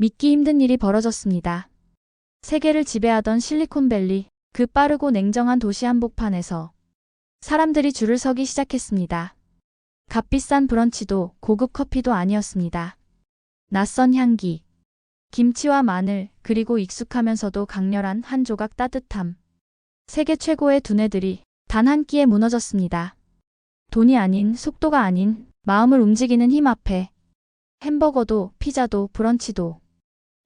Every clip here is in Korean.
믿기 힘든 일이 벌어졌습니다. 세계를 지배하던 실리콘밸리, 그 빠르고 냉정한 도시 한복판에서 사람들이 줄을 서기 시작했습니다. 값비싼 브런치도 고급 커피도 아니었습니다. 낯선 향기, 김치와 마늘, 그리고 익숙하면서도 강렬한 한 조각 따뜻함. 세계 최고의 두뇌들이 단 한 끼에 무너졌습니다. 돈이 아닌, 속도가 아닌, 마음을 움직이는 힘 앞에 햄버거도, 피자도, 브런치도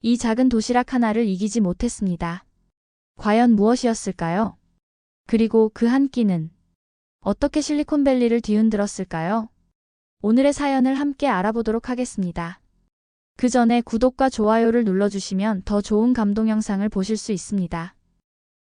이 작은 도시락 하나를 이기지 못했습니다. 과연 무엇이었을까요? 그리고 그 한 끼는 어떻게 실리콘밸리를 뒤흔들었을까요? 오늘의 사연을 함께 알아보도록 하겠습니다. 그 전에 구독과 좋아요를 눌러주시면 더 좋은 감동 영상을 보실 수 있습니다.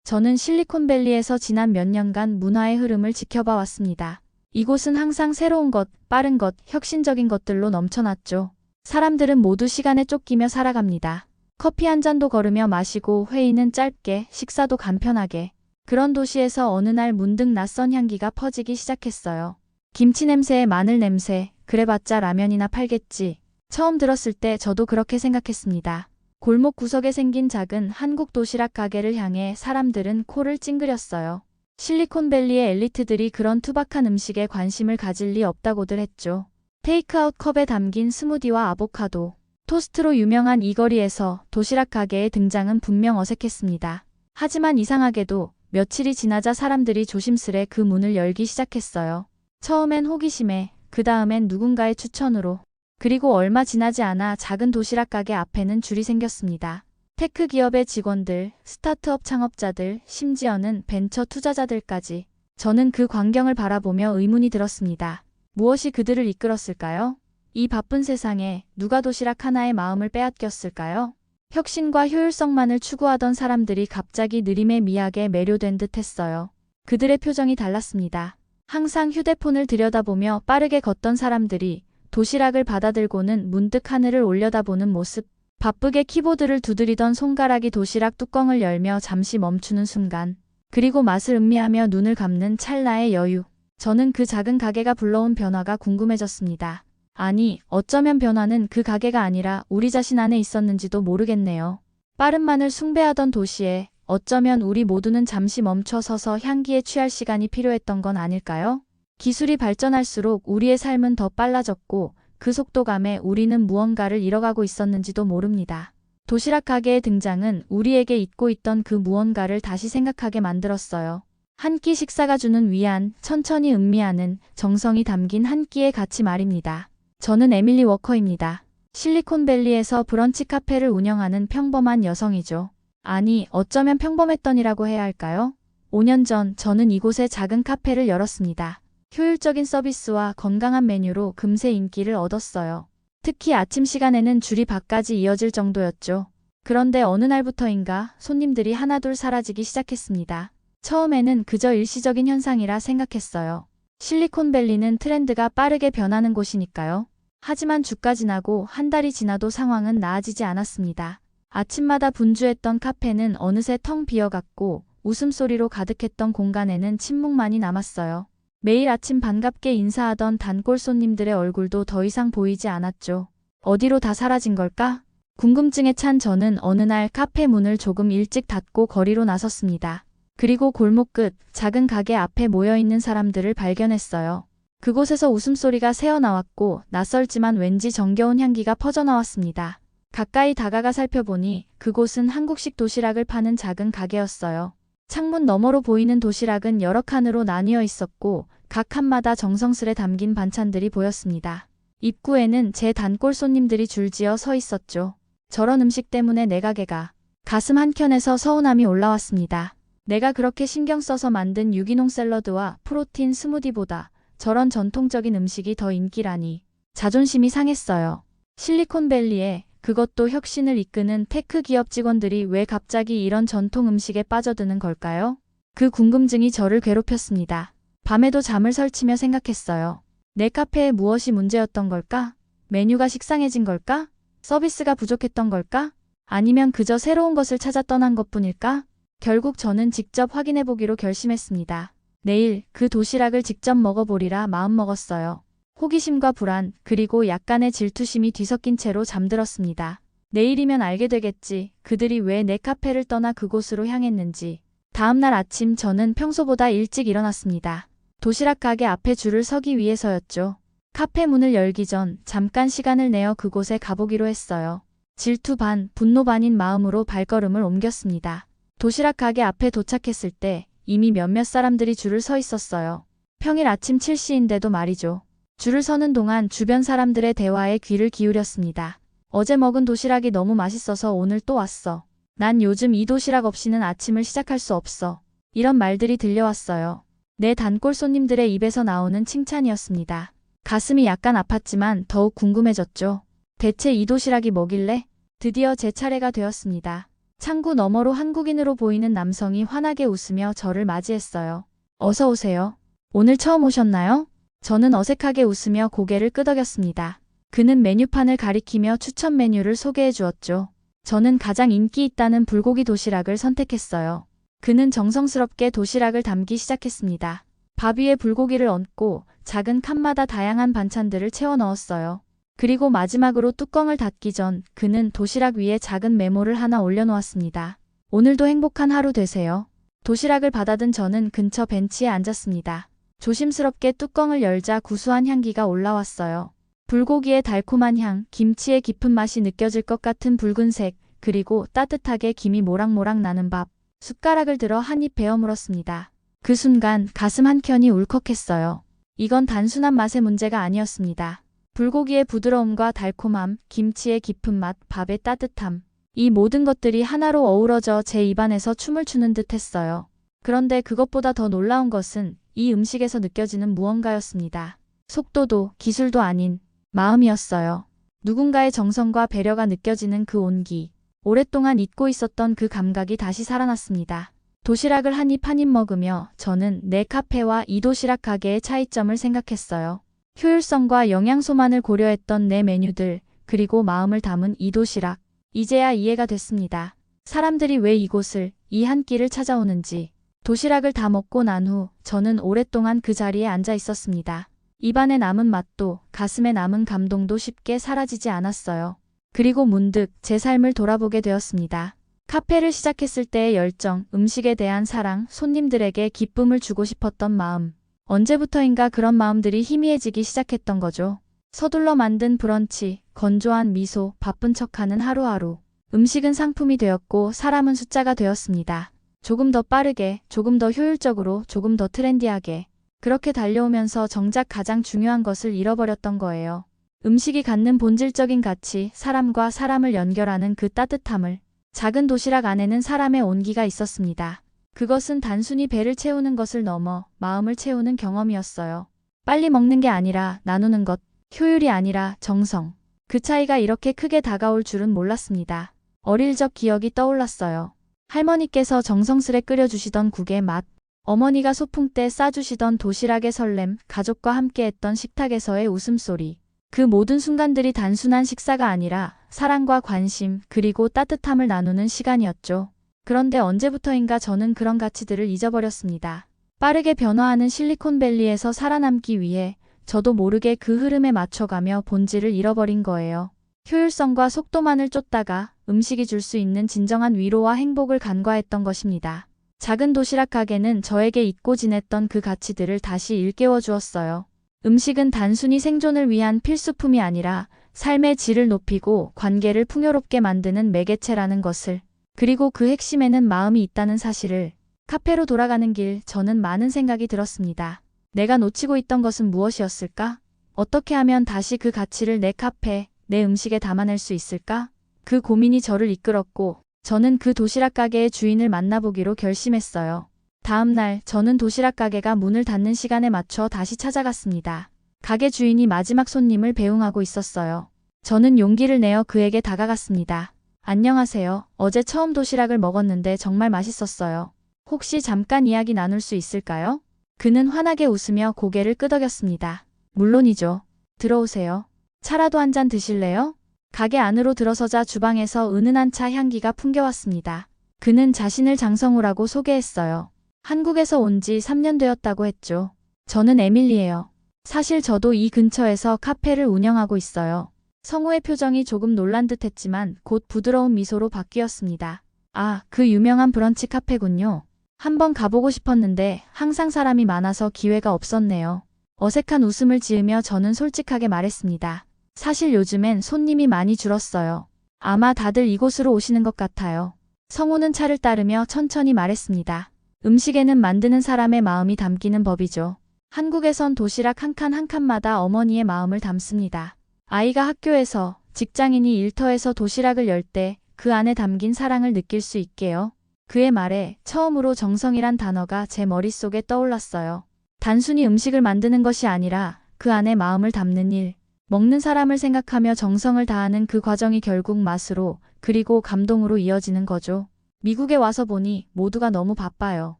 저는 실리콘밸리에서 지난 몇 년간 문화의 흐름을 지켜봐 왔습니다. 이곳은 항상 새로운 것, 빠른 것, 혁신적인 것들로 넘쳐났죠. 사람들은 모두 시간에 쫓기며 살아갑니다. 커피 한 잔도 걸으며 마시고 회의는 짧게, 식사도 간편하게. 그런 도시에서 어느 날 문득 낯선 향기가 퍼지기 시작했어요. 김치 냄새에 마늘 냄새, 그래봤자 라면이나 팔겠지. 처음 들었을 때 저도 그렇게 생각했습니다. 골목 구석에 생긴 작은 한국 도시락 가게를 향해 사람들은 코를 찡그렸어요. 실리콘밸리의 엘리트들이 그런 투박한 음식에 관심을 가질 리 없다고들 했죠. 테이크아웃 컵에 담긴 스무디와 아보카도, 토스트로 유명한 이 거리에서 도시락 가게의 등장은 분명 어색했습니다. 하지만 이상하게도 며칠이 지나자 사람들이 조심스레 그 문을 열기 시작했어요. 처음엔 호기심에, 그 다음엔 누군가의 추천으로, 그리고 얼마 지나지 않아 작은 도시락 가게 앞에는 줄이 생겼습니다. 테크 기업의 직원들, 스타트업 창업자들, 심지어는 벤처 투자자들까지. 저는 그 광경을 바라보며 의문이 들었습니다. 무엇이 그들을 이끌었을까요? 이 바쁜 세상에 누가 도시락 하나의 마음을 빼앗겼을까요? 혁신과 효율성만을 추구하던 사람들이 갑자기 느림의 미학에 매료된 듯 했어요. 그들의 표정이 달랐습니다. 항상 휴대폰을 들여다보며 빠르게 걷던 사람들이 도시락을 받아들고는 문득 하늘을 올려다보는 모습. 바쁘게 키보드를 두드리던 손가락이 도시락 뚜껑을 열며 잠시 멈추는 순간. 그리고 맛을 음미하며 눈을 감는 찰나의 여유. 저는 그 작은 가게가 불러온 변화가 궁금해졌습니다. 아니, 어쩌면 변화는 그 가게가 아니라 우리 자신 안에 있었는지도 모르겠네요. 빠른만을 숭배하던 도시에 어쩌면 우리 모두는 잠시 멈춰 서서 향기에 취할 시간이 필요했던 건 아닐까요? 기술이 발전할수록 우리의 삶은 더 빨라졌고 그 속도감에 우리는 무언가를 잃어가고 있었는지도 모릅니다. 도시락 가게의 등장은 우리에게 잊고 있던 그 무언가를 다시 생각하게 만들었어요. 한 끼 식사가 주는 위안, 천천히 음미하는 정성이 담긴 한 끼의 가치 말입니다. 저는 에밀리 워커입니다. 실리콘밸리에서 브런치 카페를 운영하는 평범한 여성이죠. 아니, 어쩌면 평범했던이라고 해야 할까요? 5년 전 저는 이곳에 작은 카페를 열었습니다. 효율적인 서비스와 건강한 메뉴로 금세 인기를 얻었어요. 특히 아침 시간에는 줄이 밖까지 이어질 정도였죠. 그런데 어느 날부터인가 손님들이 하나둘 사라지기 시작했습니다. 처음에는 그저 일시적인 현상이라 생각했어요. 실리콘밸리는 트렌드가 빠르게 변하는 곳이니까요. 하지만 주가 지나고 한 달이 지나도 상황은 나아지지 않았습니다. 아침마다 분주했던 카페는 어느새 텅 비어갔고 웃음소리로 가득했던 공간에는 침묵만이 남았어요. 매일 아침 반갑게 인사하던 단골 손님들의 얼굴도 더 이상 보이지 않았죠. 어디로 다 사라진 걸까? 궁금증에 찬 저는 어느 날 카페 문을 조금 일찍 닫고 거리로 나섰습니다. 그리고 골목 끝 작은 가게 앞에 모여있는 사람들을 발견했어요. 그곳에서 웃음소리가 새어나왔고 낯설지만 왠지 정겨운 향기가 퍼져나왔습니다. 가까이 다가가 살펴보니 그곳은 한국식 도시락을 파는 작은 가게였어요. 창문 너머로 보이는 도시락은 여러 칸으로 나뉘어 있었고 각 칸마다 정성스레 담긴 반찬들이 보였습니다. 입구에는 제 단골 손님들이 줄지어 서 있었죠. 저런 음식 때문에 내 가게가 가슴 한켠에서 서운함이 올라왔습니다. 내가 그렇게 신경 써서 만든 유기농 샐러드와 프로틴 스무디보다 저런 전통적인 음식이 더 인기라니 자존심이 상했어요. 실리콘밸리에 그것도 혁신을 이끄는 테크 기업 직원들이 왜 갑자기 이런 전통 음식에 빠져드는 걸까요? 그 궁금증이 저를 괴롭혔습니다. 밤에도 잠을 설치며 생각했어요. 내 카페에 무엇이 문제였던 걸까? 메뉴가 식상해진 걸까? 서비스가 부족했던 걸까? 아니면 그저 새로운 것을 찾아 떠난 것뿐일까? 결국 저는 직접 확인해보기로 결심했습니다. 내일 그 도시락을 직접 먹어보리라 마음먹었어요. 호기심과 불안, 그리고 약간의 질투심이 뒤섞인 채로 잠들었습니다. 내일이면 알게 되겠지. 그들이 왜 내 카페를 떠나 그곳으로 향했는지. 다음날 아침 저는 평소보다 일찍 일어났습니다. 도시락 가게 앞에 줄을 서기 위해서였죠. 카페 문을 열기 전 잠깐 시간을 내어 그곳에 가보기로 했어요. 질투 반, 분노 반인 마음으로 발걸음을 옮겼습니다. 도시락 가게 앞에 도착했을 때 이미 몇몇 사람들이 줄을 서 있었어요. 평일 아침 7시인데도 말이죠. 줄을 서는 동안 주변 사람들의 대화에 귀를 기울였습니다. 어제 먹은 도시락이 너무 맛있어서 오늘 또 왔어. 난 요즘 이 도시락 없이는 아침을 시작할 수 없어. 이런 말들이 들려왔어요. 내 단골 손님들의 입에서 나오는 칭찬이었습니다. 가슴이 약간 아팠지만 더욱 궁금해졌죠. 대체 이 도시락이 뭐길래? 드디어 제 차례가 되었습니다. 창구 너머로 한국인으로 보이는 남성이 환하게 웃으며 저를 맞이했어요. 어서 오세요. 오늘 처음 오셨나요? 저는 어색하게 웃으며 고개를 끄덕였습니다. 그는 메뉴판을 가리키며 추천 메뉴를 소개해 주었죠. 저는 가장 인기 있다는 불고기 도시락을 선택했어요. 그는 정성스럽게 도시락을 담기 시작했습니다. 밥 위에 불고기를 얹고 작은 칸마다 다양한 반찬들을 채워 넣었어요. 그리고 마지막으로 뚜껑을 닫기 전 그는 도시락 위에 작은 메모를 하나 올려놓았습니다. 오늘도 행복한 하루 되세요. 도시락을 받아든 저는 근처 벤치에 앉았습니다. 조심스럽게 뚜껑을 열자 구수한 향기가 올라왔어요. 불고기의 달콤한 향, 김치의 깊은 맛이 느껴질 것 같은 붉은색, 그리고 따뜻하게 김이 모락모락 나는 밥. 숟가락을 들어 한 입 베어 물었습니다. 그 순간 가슴 한켠이 울컥했어요. 이건 단순한 맛의 문제가 아니었습니다. 불고기의 부드러움과 달콤함, 김치의 깊은 맛, 밥의 따뜻함. 이 모든 것들이 하나로 어우러져 제 입안에서 춤을 추는 듯 했어요. 그런데 그것보다 더 놀라운 것은 이 음식에서 느껴지는 무언가였습니다. 속도도 기술도 아닌 마음이었어요. 누군가의 정성과 배려가 느껴지는 그 온기. 오랫동안 잊고 있었던 그 감각이 다시 살아났습니다. 도시락을 한 입 한 입 먹으며 저는 내 카페와 이 도시락 가게의 차이점을 생각했어요. 효율성과 영양소만을 고려했던 내 메뉴들, 그리고 마음을 담은 이 도시락. 이제야 이해가 됐습니다. 사람들이 왜 이곳을, 이 한 끼를 찾아오는지. 도시락을 다 먹고 난 후 저는 오랫동안 그 자리에 앉아 있었습니다. 입안에 남은 맛도 가슴에 남은 감동도 쉽게 사라지지 않았어요. 그리고 문득 제 삶을 돌아보게 되었습니다. 카페를 시작했을 때의 열정, 음식에 대한 사랑, 손님들에게 기쁨을 주고 싶었던 마음. 언제부터인가 그런 마음들이 희미해지기 시작했던 거죠. 서둘러 만든 브런치, 건조한 미소, 바쁜 척하는 하루하루. 음식은 상품이 되었고 사람은 숫자가 되었습니다. 조금 더 빠르게, 조금 더 효율적으로, 조금 더 트렌디하게. 그렇게 달려오면서 정작 가장 중요한 것을 잃어버렸던 거예요. 음식이 갖는 본질적인 가치, 사람과 사람을 연결하는 그 따뜻함을. 작은 도시락 안에는 사람의 온기가 있었습니다. 그것은 단순히 배를 채우는 것을 넘어 마음을 채우는 경험이었어요. 빨리 먹는 게 아니라 나누는 것, 효율이 아니라 정성. 그 차이가 이렇게 크게 다가올 줄은 몰랐습니다. 어릴 적 기억이 떠올랐어요. 할머니께서 정성스레 끓여주시던 국의 맛, 어머니가 소풍 때 싸주시던 도시락의 설렘, 가족과 함께했던 식탁에서의 웃음소리. 그 모든 순간들이 단순한 식사가 아니라 사랑과 관심, 그리고 따뜻함을 나누는 시간이었죠. 그런데 언제부터인가 저는 그런 가치들을 잊어버렸습니다. 빠르게 변화하는 실리콘밸리에서 살아남기 위해 저도 모르게 그 흐름에 맞춰가며 본질을 잃어버린 거예요. 효율성과 속도만을 쫓다가 음식이 줄 수 있는 진정한 위로와 행복을 간과했던 것입니다. 작은 도시락 가게는 저에게 잊고 지냈던 그 가치들을 다시 일깨워 주었어요. 음식은 단순히 생존을 위한 필수품이 아니라 삶의 질을 높이고 관계를 풍요롭게 만드는 매개체라는 것을, 그리고 그 핵심에는 마음이 있다는 사실을. 카페로 돌아가는 길 저는 많은 생각이 들었습니다. 내가 놓치고 있던 것은 무엇이었을까? 어떻게 하면 다시 그 가치를 내 카페, 내 음식에 담아낼 수 있을까? 그 고민이 저를 이끌었고 저는 그 도시락 가게의 주인을 만나보기로 결심했어요. 다음 날 저는 도시락 가게가 문을 닫는 시간에 맞춰 다시 찾아갔습니다. 가게 주인이 마지막 손님을 배웅하고 있었어요. 저는 용기를 내어 그에게 다가갔습니다. 안녕하세요. 어제 처음 도시락을 먹었는데 정말 맛있었어요. 혹시 잠깐 이야기 나눌 수 있을까요? 그는 환하게 웃으며 고개를 끄덕였습니다. 물론이죠. 들어오세요. 차라도 한 잔 드실래요? 가게 안으로 들어서자 주방에서 은은한 차 향기가 풍겨왔습니다. 그는 자신을 장성우라고 소개했어요. 한국에서 온 지 3년 되었다고 했죠. 저는 에밀리예요. 사실 저도 이 근처에서 카페를 운영하고 있어요. 성우의 표정이 조금 놀란 듯 했지만 곧 부드러운 미소로 바뀌었습니다. 아, 그 유명한 브런치 카페군요. 한번 가보고 싶었는데 항상 사람이 많아서 기회가 없었네요. 어색한 웃음을 지으며 저는 솔직하게 말했습니다. 사실 요즘엔 손님이 많이 줄었어요. 아마 다들 이곳으로 오시는 것 같아요. 성우는 차를 따르며 천천히 말했습니다. 음식에는 만드는 사람의 마음이 담기는 법이죠. 한국에선 도시락 한 칸 한 칸마다 어머니의 마음을 담습니다. 아이가 학교에서, 직장인이 일터에서 도시락을 열 때 그 안에 담긴 사랑을 느낄 수 있게요. 그의 말에 처음으로 정성이란 단어가 제 머릿속에 떠올랐어요. 단순히 음식을 만드는 것이 아니라 그 안에 마음을 담는 일, 먹는 사람을 생각하며 정성을 다하는 그 과정이 결국 맛으로 그리고 감동으로 이어지는 거죠. 미국에 와서 보니 모두가 너무 바빠요.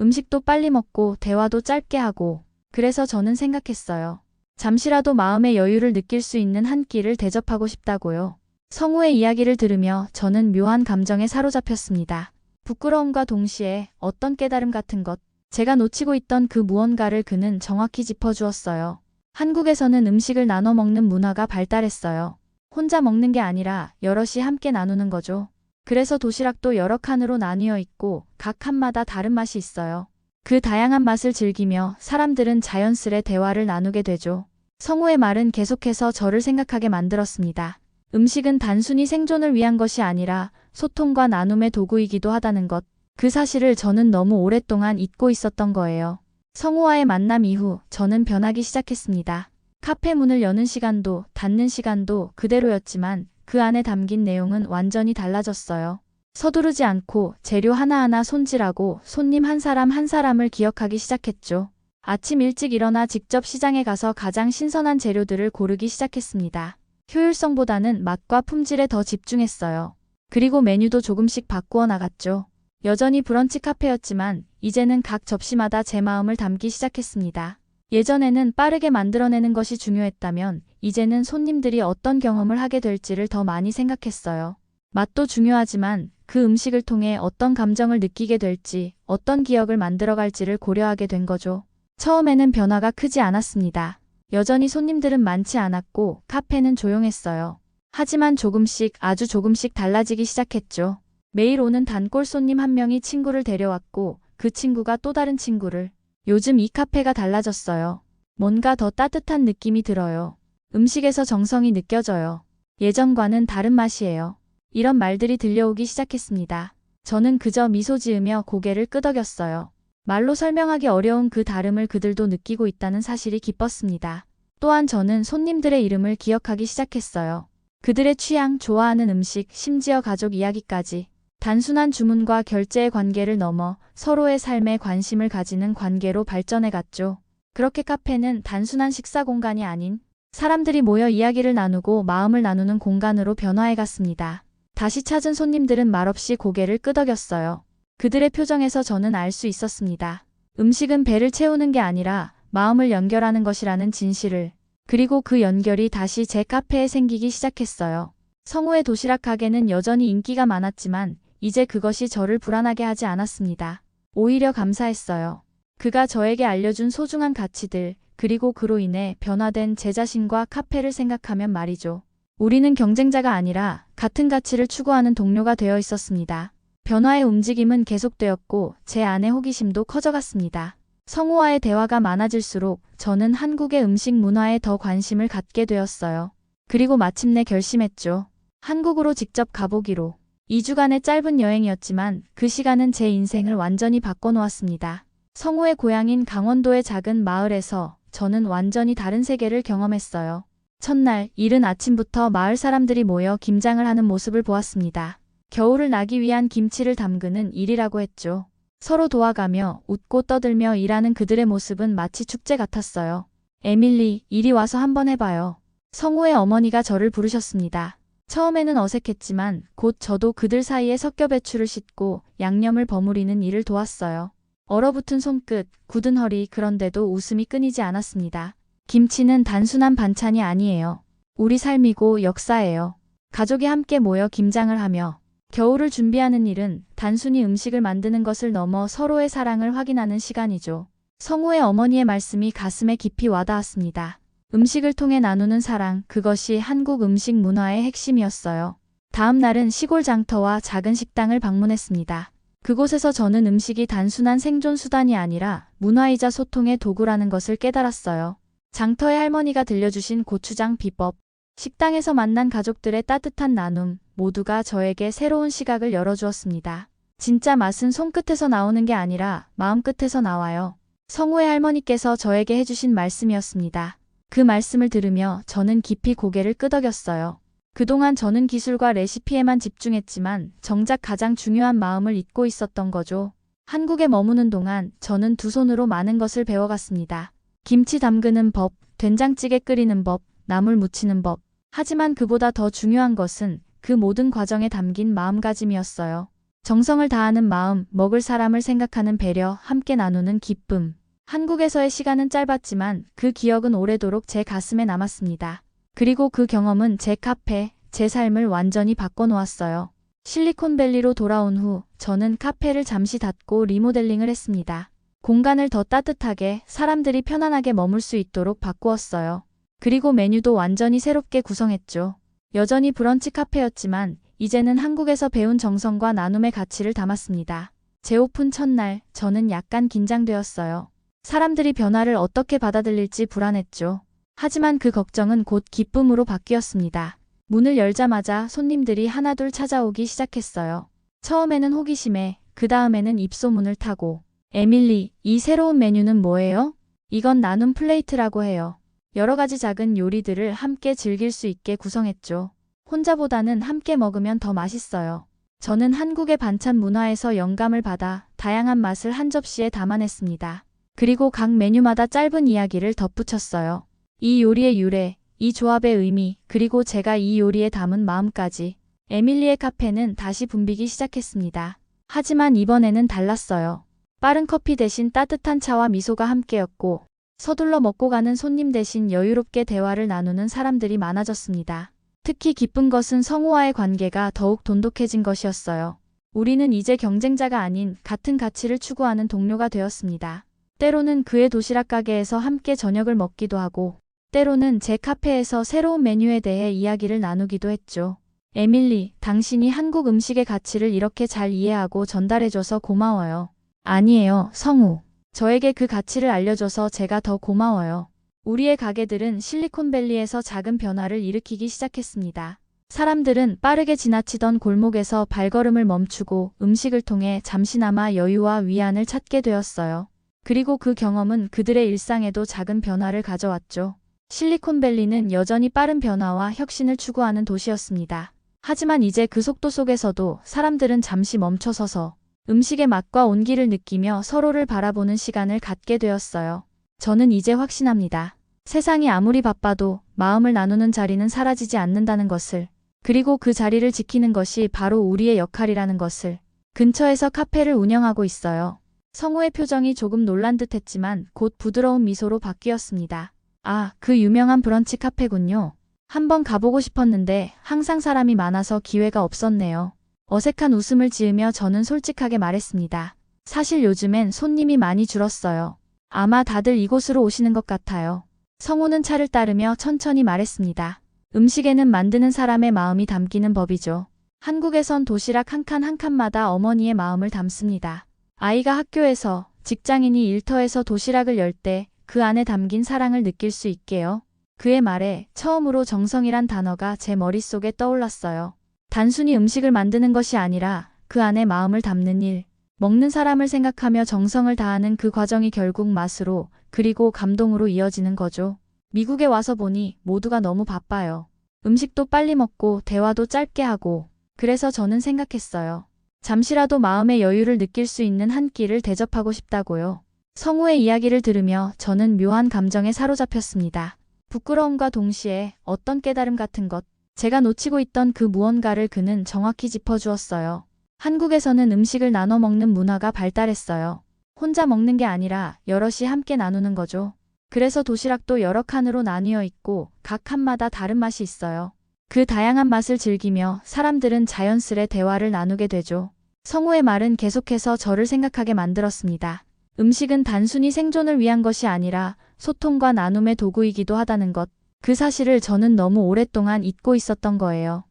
음식도 빨리 먹고 대화도 짧게 하고 그래서 저는 생각했어요. 잠시라도 마음의 여유를 느낄 수 있는 한 끼를 대접하고 싶다고요. 성우의 이야기를 들으며 저는 묘한 감정에 사로잡혔습니다. 부끄러움과 동시에 어떤 깨달음 같은 것, 제가 놓치고 있던 그 무언가를 그는 정확히 짚어주었어요. 한국에서는 음식을 나눠 먹는 문화가 발달했어요. 혼자 먹는 게 아니라 여럿이 함께 나누는 거죠. 그래서 도시락도 여러 칸으로 나뉘어 있고 각 칸마다 다른 맛이 있어요. 그 다양한 맛을 즐기며 사람들은 자연스레 대화를 나누게 되죠. 성우의 말은 계속해서 저를 생각하게 만들었습니다. 음식은 단순히 생존을 위한 것이 아니라 소통과 나눔의 도구이기도 하다는 것. 그 사실을 저는 너무 오랫동안 잊고 있었던 거예요. 성우와의 만남 이후 저는 변하기 시작했습니다. 카페 문을 여는 시간도 닫는 시간도 그대로였지만 그 안에 담긴 내용은 완전히 달라졌어요. 서두르지 않고 재료 하나하나 손질하고 손님 한 사람 한 사람을 기억하기 시작했죠. 아침 일찍 일어나 직접 시장에 가서 가장 신선한 재료들을 고르기 시작했습니다. 효율성보다는 맛과 품질에 더 집중했어요. 그리고 메뉴도 조금씩 바꾸어 나갔죠. 여전히 브런치 카페였지만 이제는 각 접시마다 제 마음을 담기 시작했습니다. 예전에는 빠르게 만들어내는 것이 중요했다면 이제는 손님들이 어떤 경험을 하게 될지를 더 많이 생각했어요. 맛도 중요하지만 그 음식을 통해 어떤 감정을 느끼게 될지, 어떤 기억을 만들어갈지를 고려하게 된 거죠. 처음에는 변화가 크지 않았습니다. 여전히 손님들은 많지 않았고 카페는 조용했어요. 하지만 조금씩 아주 조금씩 달라지기 시작했죠. 매일 오는 단골 손님 한 명이 친구를 데려왔고 그 친구가 또 다른 친구를. 요즘 이 카페가 달라졌어요. 뭔가 더 따뜻한 느낌이 들어요. 음식에서 정성이 느껴져요. 예전과는 다른 맛이에요. 이런 말들이 들려오기 시작했습니다. 저는 그저 미소 지으며 고개를 끄덕였어요. 말로 설명하기 어려운 그 다름을 그들도 느끼고 있다는 사실이 기뻤습니다. 또한 저는 손님들의 이름을 기억하기 시작했어요. 그들의 취향, 좋아하는 음식, 심지어 가족 이야기까지. 단순한 주문과 결제의 관계를 넘어 서로의 삶에 관심을 가지는 관계로 발전해갔죠. 그렇게 카페는 단순한 식사 공간이 아닌 사람들이 모여 이야기를 나누고 마음을 나누는 공간으로 변화해갔습니다. 다시 찾은 손님들은 말없이 고개를 끄덕였어요. 그들의 표정에서 저는 알 수 있었습니다. 음식은 배를 채우는 게 아니라 마음을 연결하는 것이라는 진실을. 그리고 그 연결이 다시 제 카페에 생기기 시작했어요. 성우의 도시락 가게는 여전히 인기가 많았지만 이제 그것이 저를 불안하게 하지 않았습니다. 오히려 감사했어요. 그가 저에게 알려준 소중한 가치들, 그리고 그로 인해 변화된 제 자신과 카페를 생각하면 말이죠. 우리는 경쟁자가 아니라 같은 가치를 추구하는 동료가 되어 있었습니다. 변화의 움직임은 계속되었고 제 안의 호기심도 커져갔습니다. 성우와의 대화가 많아질수록 저는 한국의 음식 문화에 더 관심을 갖게 되었어요. 그리고 마침내 결심했죠. 한국으로 직접 가보기로. 2주간의 짧은 여행이었지만 그 시간은 제 인생을 완전히 바꿔놓았습니다. 성우의 고향인 강원도의 작은 마을에서 저는 완전히 다른 세계를 경험했어요. 첫날, 이른 아침부터 마을 사람들이 모여 김장을 하는 모습을 보았습니다. 겨울을 나기 위한 김치를 담그는 일이라고 했죠. 서로 도와가며 웃고 떠들며 일하는 그들의 모습은 마치 축제 같았어요. 에밀리, 이리 와서 한번 해봐요. 성우의 어머니가 저를 부르셨습니다. 처음에는 어색했지만 곧 저도 그들 사이에 섞여 배추를 씻고 양념을 버무리는 일을 도왔어요. 얼어붙은 손끝, 굳은 허리, 그런데도 웃음이 끊이지 않았습니다. 김치는 단순한 반찬이 아니에요. 우리 삶이고 역사예요. 가족이 함께 모여 김장을 하며 겨울을 준비하는 일은 단순히 음식을 만드는 것을 넘어 서로의 사랑을 확인하는 시간이죠. 성우의 어머니의 말씀이 가슴에 깊이 와닿았습니다. 음식을 통해 나누는 사랑, 그것이 한국 음식 문화의 핵심이었어요. 다음 날은 시골 장터와 작은 식당을 방문했습니다. 그곳에서 저는 음식이 단순한 생존 수단이 아니라 문화이자 소통의 도구라는 것을 깨달았어요. 장터의 할머니가 들려주신 고추장 비법, 식당에서 만난 가족들의 따뜻한 나눔, 모두가 저에게 새로운 시각을 열어주었습니다. 진짜 맛은 손끝에서 나오는 게 아니라 마음끝에서 나와요. 성우의 할머니께서 저에게 해주신 말씀이었습니다. 그 말씀을 들으며 저는 깊이 고개를 끄덕였어요. 그동안 저는 기술과 레시피에만 집중했지만 정작 가장 중요한 마음을 잊고 있었던 거죠. 한국에 머무는 동안 저는 두 손으로 많은 것을 배워갔습니다. 김치 담그는 법, 된장찌개 끓이는 법, 나물 무치는 법. 하지만 그보다 더 중요한 것은 그 모든 과정에 담긴 마음가짐이었어요. 정성을 다하는 마음, 먹을 사람을 생각하는 배려, 함께 나누는 기쁨. 한국에서의 시간은 짧았지만 그 기억은 오래도록 제 가슴에 남았습니다. 그리고 그 경험은 제 카페, 제 삶을 완전히 바꿔놓았어요. 실리콘밸리로 돌아온 후 저는 카페를 잠시 닫고 리모델링을 했습니다. 공간을 더 따뜻하게, 사람들이 편안하게 머물 수 있도록 바꾸었어요. 그리고 메뉴도 완전히 새롭게 구성했죠. 여전히 브런치 카페였지만 이제는 한국에서 배운 정성과 나눔의 가치를 담았습니다. 재오픈 첫날 저는 약간 긴장되었어요. 사람들이 변화를 어떻게 받아들일지 불안했죠. 하지만 그 걱정은 곧 기쁨으로 바뀌었습니다. 문을 열자마자 손님들이 하나둘 찾아오기 시작했어요. 처음에는 호기심에, 그 다음에는 입소문을 타고. 에밀리, 이 새로운 메뉴는 뭐예요? 이건 나눔 플레이트라고 해요. 여러 가지 작은 요리들을 함께 즐길 수 있게 구성했죠. 혼자보다는 함께 먹으면 더 맛있어요. 저는 한국의 반찬 문화에서 영감을 받아 다양한 맛을 한 접시에 담아냈습니다. 그리고 각 메뉴마다 짧은 이야기를 덧붙였어요. 이 요리의 유래, 이 조합의 의미, 그리고 제가 이 요리에 담은 마음까지. 에밀리의 카페는 다시 붐비기 시작했습니다. 하지만 이번에는 달랐어요. 빠른 커피 대신 따뜻한 차와 미소가 함께였고, 서둘러 먹고 가는 손님 대신 여유롭게 대화를 나누는 사람들이 많아졌습니다. 특히 기쁜 것은 성우와의 관계가 더욱 돈독해진 것이었어요. 우리는 이제 경쟁자가 아닌 같은 가치를 추구하는 동료가 되었습니다. 때로는 그의 도시락 가게에서 함께 저녁을 먹기도 하고, 때로는 제 카페에서 새로운 메뉴에 대해 이야기를 나누기도 했죠. 에밀리, 당신이 한국 음식의 가치를 이렇게 잘 이해하고 전달해줘서 고마워요. 아니에요, 성우. 저에게 그 가치를 알려줘서 제가 더 고마워요. 우리의 가게들은 실리콘밸리에서 작은 변화를 일으키기 시작했습니다. 사람들은 빠르게 지나치던 골목에서 발걸음을 멈추고 음식을 통해 잠시나마 여유와 위안을 찾게 되었어요. 그리고 그 경험은 그들의 일상에도 작은 변화를 가져왔죠. 실리콘밸리는 여전히 빠른 변화와 혁신을 추구하는 도시였습니다. 하지만 이제 그 속도 속에서도 사람들은 잠시 멈춰서서 음식의 맛과 온기를 느끼며 서로를 바라보는 시간을 갖게 되었어요. 저는 이제 확신합니다. 세상이 아무리 바빠도 마음을 나누는 자리는 사라지지 않는다는 것을, 그리고 그 자리를 지키는 것이 바로 우리의 역할이라는 것을. 근처에서 카페를 운영하고 있어요. 성우의 표정이 조금 놀란 듯 했지만 곧 부드러운 미소로 바뀌었습니다. 아, 그 유명한 브런치 카페군요. 한번 가보고 싶었는데 항상 사람이 많아서 기회가 없었네요. 어색한 웃음을 지으며 저는 솔직하게 말했습니다. 사실 요즘엔 손님이 많이 줄었어요. 아마 다들 이곳으로 오시는 것 같아요. 성우는 차를 따르며 천천히 말했습니다. 음식에는 만드는 사람의 마음이 담기는 법이죠. 한국에선 도시락 한 칸 한 칸마다 어머니의 마음을 담습니다. 아이가 학교에서, 직장인이 일터에서 도시락을 열 때 그 안에 담긴 사랑을 느낄 수 있게요. 그의 말에 처음으로 정성이란 단어가 제 머릿속에 떠올랐어요. 단순히 음식을 만드는 것이 아니라 그 안에 마음을 담는 일, 먹는 사람을 생각하며 정성을 다하는 그 과정이 결국 맛으로, 그리고 감동으로 이어지는 거죠. 미국에 와서 보니 모두가 너무 바빠요. 음식도 빨리 먹고 대화도 짧게 하고. 그래서 저는 생각했어요. 잠시라도 마음의 여유를 느낄 수 있는 한 끼를 대접하고 싶다고요. 성우의 이야기를 들으며 저는 묘한 감정에 사로잡혔습니다. 부끄러움과 동시에 어떤 깨달음 같은 것, 제가 놓치고 있던 그 무언가를 그는 정확히 짚어주었어요. 한국에서는 음식을 나눠 먹는 문화가 발달했어요. 혼자 먹는 게 아니라 여럿이 함께 나누는 거죠. 그래서 도시락도 여러 칸으로 나뉘어 있고 각 칸마다 다른 맛이 있어요. 그 다양한 맛을 즐기며 사람들은 자연스레 대화를 나누게 되죠. 성우의 말은 계속해서 저를 생각하게 만들었습니다. 음식은 단순히 생존을 위한 것이 아니라 소통과 나눔의 도구이기도 하다는 것. 그 사실을 저는 너무 오랫동안 잊고 있었던 거예요.